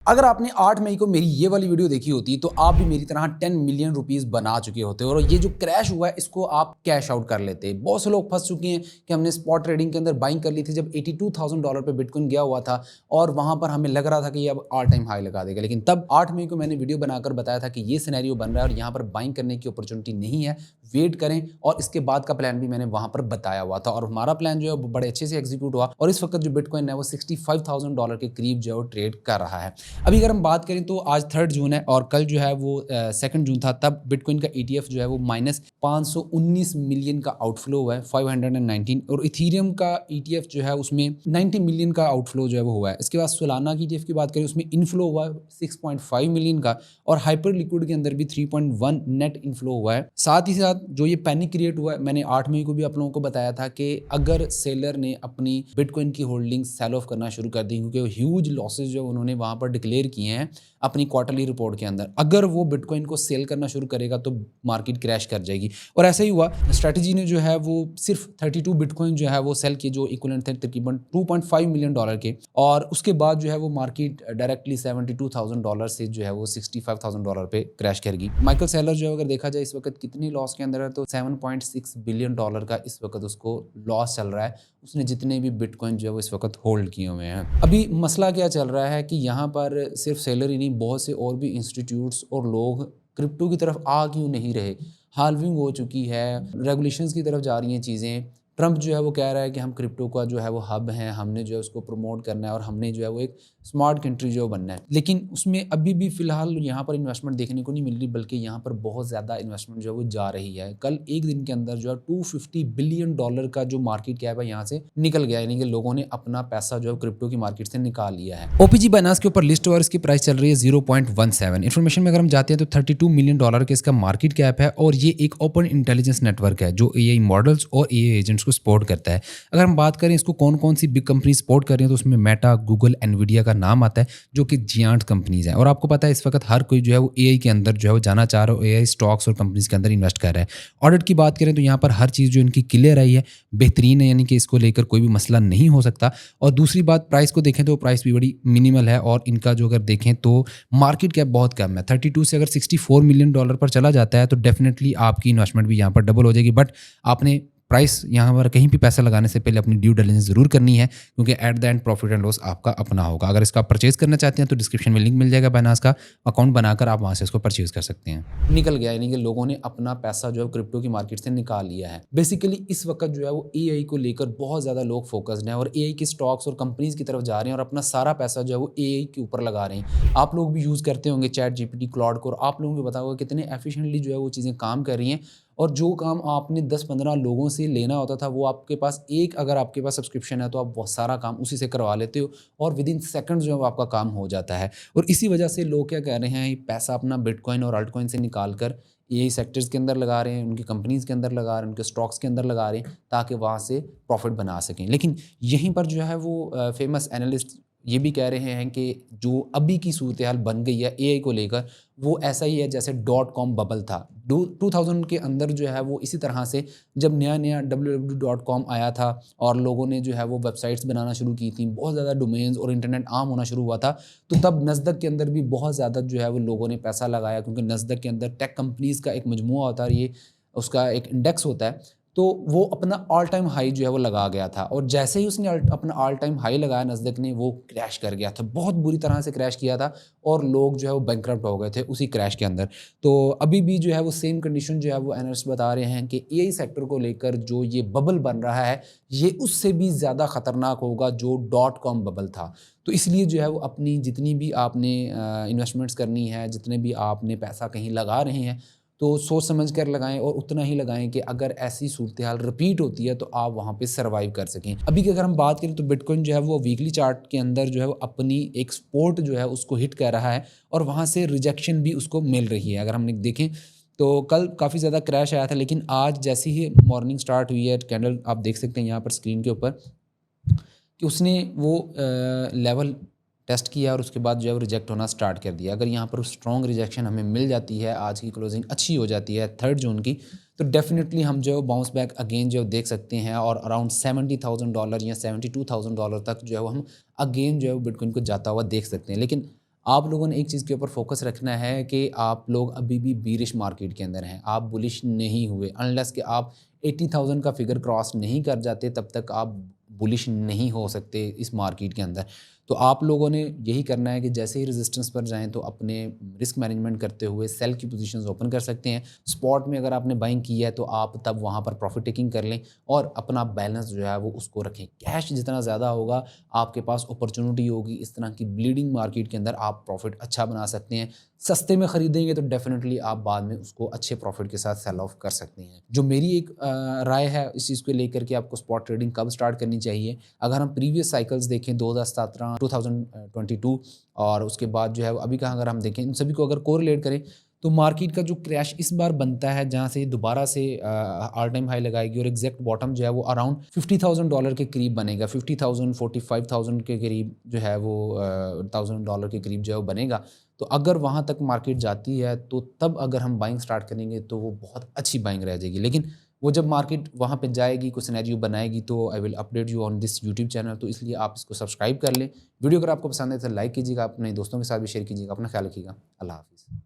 अगर आपने 8 मई को मेरी ये वाली वीडियो देखी होती तो आप भी मेरी तरह 10 मिलियन रुपीस बना चुके होते और ये जो क्रैश हुआ है इसको आप कैश आउट कर लेते। बहुत से लोग फंस चुके हैं कि हमने स्पॉट ट्रेडिंग के अंदर बाइंग कर ली थी जब $82,000 पे बिटकॉइन गया हुआ था और वहां पर हमें लग रहा था कि ये अब ऑल टाइम हाई लगा देगा। लेकिन तब 8 मई को मैंने वीडियो बनाकर बताया था कि ये सिनेरियो बन रहा है और यहाँ पर बाइंग करने की अपॉर्चुनिटी नहीं है, वेट करें। और इसके बाद का प्लान भी मैंने वहां पर बताया हुआ था और हमारा प्लान जो है वो बड़े अच्छे से एग्जीक्यूट हुआ और इस वक्त जो बिटकॉइन है वो $65,000 के करीब जो है वो ट्रेड कर रहा है। अभी अगर हम बात करें तो आज 3 जून है और कल जो है वो 2 जून था, तब बिटकॉइन का ETF जो है वो माइनस 519 मिलियन का आउटफ्लो हुआ है 519, और इथीरियम का ETF जो है उसमें 90 मिलियन का आउटफ्लो जो है वो हुआ है। इसके बाद सोलाना की ETF की बात करें उसमें इनफ्लो हुआ है 6.5 मिलियन का और हाइपर लिक्विड के अंदर भी 3.1 नेट इनफ्लो हुआ है। साथ ही साथ जो ये पैनिक क्रिएट हुआ है, मैंने 8 मई को भी आप लोगों को बताया था कि अगर सेलर ने अपनी बिटकॉइन की होल्डिंग सेल ऑफ करना शुरू कर दी क्योंकि ह्यूज लॉसेज जो उन्होंने वहां पर डिक्लेयर किए हैं अपनी क्वार्टरली रिपोर्ट के अंदर, अगर वो बिटकॉइन को सेल करना शुरू करेगा तो मार्केट क्रैश कर जाएगी। और ऐसा ही हुआ। स्ट्रैटेजी ने जो है वो सिर्फ 32 बिटकॉइन जो है वो सेल किए जो इक्विवेलेंट थे तकरीबन $2.5 मिलियन के, और उसके बाद जो है वो मार्केट डायरेक्टली $72,000 से जो है वो $65,000 पे क्रैश कर गई। माइकल सेलर जो है अगर देखा जाए इस वक्त कितनी लॉस के अंदर है तो $7.6 बिलियन का इस वक्त उसको लॉस चल रहा है, उसने जितने भी बिटकॉइन जो है वो इस वक्त होल्ड किए हुए हैं। अभी मसला क्या चल रहा है कि यहाँ पर सिर्फ सेलर ही नहीं, बहुत से और भी इंस्टीट्यूट्स और लोग क्रिप्टो की तरफ आ क्यों नहीं रहे। हाल्विंग हो चुकी है, रेगुलेशंस की तरफ जा रही हैं चीज़ें। ट्रंप जो है वो कह रहा है कि हम क्रिप्टो का जो है वो हब है, हमने जो है उसको प्रमोट करना है और हमने जो है वो एक स्मार्ट कंट्री जो बनना है। लेकिन उसमें अभी भी फिलहाल यहाँ पर इन्वेस्टमेंट देखने को नहीं मिल रही, बल्कि यहाँ पर बहुत ज़्यादा इन्वेस्टमेंट जो है वो जा रही है। कल एक दिन के अंदर जो है $250 बिलियन का जो मार्केट कैप है यहाँ से निकल गया, यानी कि लोगों ने अपना पैसा जो है क्रिप्टो की मार्केट से निकाल लिया है। ओपीजी बाइनेंस के ऊपर लिस्ट और इसकी प्राइस चल रही है 0.17। इन्फॉर्मेशन में अगर हम जाते हैं तो $32 मिलियन के इसका मार्केट कैप है और ये एक ओपन इंटेलिजेंस नेटवर्क है जो AI मॉडल्स और AI एजेंट्स को सपोर्ट करता है। अगर हम बात करें इसको कौन कौन सी बिग कंपनी सपोर्ट कर रही है तो उसमें मेटा, गूगल, एनवीडिया का नाम आता है जो कि जियांट कंपनीज हैं। और आपको पता है इस वक्त हर कोई जो है वो AI के अंदर जो है वो जाना चाह रहा है, AI स्टॉक्स और कंपनीज के अंदर इन्वेस्ट कर रहा है। ऑडिट की बात करें तो यहाँ पर हर चीज़ जो इनकी क्लियर आई है, बेहतरीन है, यानी कि इसको लेकर कोई भी मसला नहीं हो सकता। और दूसरी बात, प्राइस को देखें तो प्राइस भी बड़ी मिनिमल है और इनका जो अगर देखें तो मार्केट कैप बहुत कम है। 32 से अगर $64 मिलियन पर चला जाता है तो डेफिनेटली आपकी इन्वेस्टमेंट भी यहाँ पर डबल हो जाएगी। बट आपने प्राइस यहाँ पर कहीं भी पैसा लगाने से पहले अपनी ड्यू डिलिजेंस जरूर करनी है, क्योंकि at the end profit and loss आपका अपना होगा। अगर इसका परचेज करना चाहते हैं तो डिस्क्रिप्शन में लिंक मिल जाएगा, बाइनेंस का अकाउंट बनाकर आप वहाँ से इसको परचेज कर सकते हैं। निकल गया, यानी कि लोगों ने अपना पैसा जो है क्रिप्टो की मार्केट से निकाल लिया है। बेसिकली इस वक्त जो है वो AI को लेकर बहुत ज़्यादा लोग फोकस्ड हैं और AI के स्टॉक्स और कंपनीज की तरफ जा रहे हैं और अपना सारा पैसा जो है वो AI के ऊपर लगा रहे हैं। आप लोग भी यूज़ करते होंगे चैट GPT, क्लाउड को, और आप लोगों को पता होगा कितने एफिशिएंटली जो है वो चीज़ें काम कर रही हैं। और जो काम आपने 10-15 लोगों से लेना होता था वो आपके पास एक, अगर आपके पास सब्सक्रिप्शन है तो आप बहुत सारा काम उसी से करवा लेते हो और विद इन सेकंड जो है वो आपका काम हो जाता है। और इसी वजह से लोग क्या कह रहे हैं, पैसा अपना बिटकॉइन और अल्टकॉइन से निकाल कर यही सेक्टर्स के अंदर लगा रहे हैं, उनकी कंपनीज़ के अंदर लगा रहे हैं, उनके स्टॉक्स के अंदर लगा रहे हैं ताकि वहाँ से प्रॉफिट बना सकें। लेकिन यहीं पर जो है वो फेमस एनालिस्ट ये भी कह रहे हैं कि जो अभी की सूरत हाल बन गई है AI को लेकर वो ऐसा ही है जैसे .com बबल था 2000 के अंदर जो है वो इसी तरह से, जब नया नया www.com आया था और लोगों ने जो है वो वेबसाइट्स बनाना शुरू की थी, बहुत ज़्यादा डोमेन्स और इंटरनेट आम होना शुरू हुआ था, तो तब नस्दक के अंदर भी बहुत ज़्यादा जो है वो लोगों ने पैसा लगाया, क्योंकि नस्दक के अंदर टेक कंपनीज़ का एक मजमुआ होता है, ये उसका एक इंडेक्स होता है, तो वो अपना ऑल टाइम हाई जो है वो लगा गया था। और जैसे ही उसने अपना ऑल टाइम हाई लगाया नस्दक ने, वो क्रैश कर गया था, बहुत बुरी तरह से क्रैश किया था और लोग जो है वो बैंकरप्ट हो गए थे उसी क्रैश के अंदर। तो अभी भी जो है वो सेम कंडीशन जो है वो एनालिस्ट बता रहे हैं कि AI सेक्टर को लेकर जो ये बबल बन रहा है ये उससे भी ज़्यादा ख़तरनाक होगा जो .com बबल था। तो इसलिए जो है वो अपनी जितनी भी आपने इन्वेस्टमेंट्स करनी है, जितने भी आपने पैसा कहीं लगा रहे हैं, तो सोच समझ कर लगाएं और उतना ही लगाएं कि अगर ऐसी सूरत हाल रिपीट होती है तो आप वहाँ पे सर्वाइव कर सकें। अभी की अगर हम बात करें तो बिटकॉइन जो है वो वीकली चार्ट के अंदर जो है वो अपनी एक सपोर्ट जो है उसको हिट कर रहा है और वहाँ से रिजेक्शन भी उसको मिल रही है। अगर हमने देखें तो कल काफ़ी ज़्यादा क्रैश आया था, लेकिन आज जैसी ही मॉर्निंग स्टार्ट हुई है, कैंडल आप देख सकते हैं यहाँ पर स्क्रीन के ऊपर कि उसने वो लेवल टेस्ट किया और उसके बाद जो है वो रिजेक्ट होना स्टार्ट कर दिया। अगर यहाँ पर स्ट्रॉन्ग रिजेक्शन हमें मिल जाती है, आज की क्लोजिंग अच्छी हो जाती है 3 जून की, तो डेफिनेटली हम जो है बाउंस बैक अगेन जो देख सकते हैं और अराउंड $70,000 या $72,000 तक जो है वो हम अगेन जो है वो बिटकॉइन को जाता हुआ देख सकते हैं। लेकिन आप लोगों ने एक चीज़ के ऊपर फोकस रखना है कि आप लोग अभी भी बीरिश मार्केट के अंदर हैं, आप बुलिश नहीं हुए। अनलेस कि आप 80,000 का फिगर क्रॉस नहीं कर जाते, तब तक आप बुलिश नहीं हो सकते इस मार्केट के अंदर। तो आप लोगों ने यही करना है कि जैसे ही रेजिस्टेंस पर जाएँ तो अपने रिस्क मैनेजमेंट करते हुए सेल की पोजीशंस ओपन कर सकते हैं। स्पॉट में अगर आपने बाइंग की है तो आप तब वहाँ पर प्रॉफिट टेकिंग कर लें और अपना बैलेंस जो है वो उसको रखें। कैश जितना ज़्यादा होगा, आपके पास अपॉर्चुनिटी होगी इस तरह की ब्लीडिंग मार्केट के अंदर आप प्रॉफिट अच्छा बना सकते हैं। सस्ते में ख़रीदेंगे तो डेफ़िनेटली आप बाद में उसको अच्छे प्रॉफिट के साथ सेल ऑफ कर सकते हैं। जो मेरी एक राय है इस चीज़ को लेकर कि आपको स्पॉट ट्रेडिंग कब स्टार्ट करनी चाहिए, अगर हम प्रीवियस साइकिल्स देखें 2017, 2022 और उसके बाद जो है अभी का अगर हम देखें, इन सभी को अगर कोरिलेट करें तो मार्केट का जो क्रैश इस बार बनता है जहाँ से दोबारा से ऑल टाइम हाई लगाएगी और एग्जैक्ट बॉटम जो है वो अराउंड $50,000 के करीब बनेगा। 50,000 45,000 के करीब जो है वो $1,000 के करीब जो है वो बनेगा। तो अगर वहाँ तक मार्केट जाती है तो तब अगर हम बाइंग स्टार्ट करेंगे तो वो बहुत अच्छी बाइंग रह जाएगी। लेकिन वो जब मार्केट वहाँ पे जाएगी, कोई सिनेरियो बनाएगी, तो I will update you on this YouTube channel. तो इसलिए आप इसको सब्सक्राइब कर लें। वीडियो अगर आपको पसंद है तो लाइक कीजिएगा, अपने दोस्तों के साथ भी शेयर कीजिएगा। अपना ख्याल रखिएगा। अल्लाह हाफ़िज़।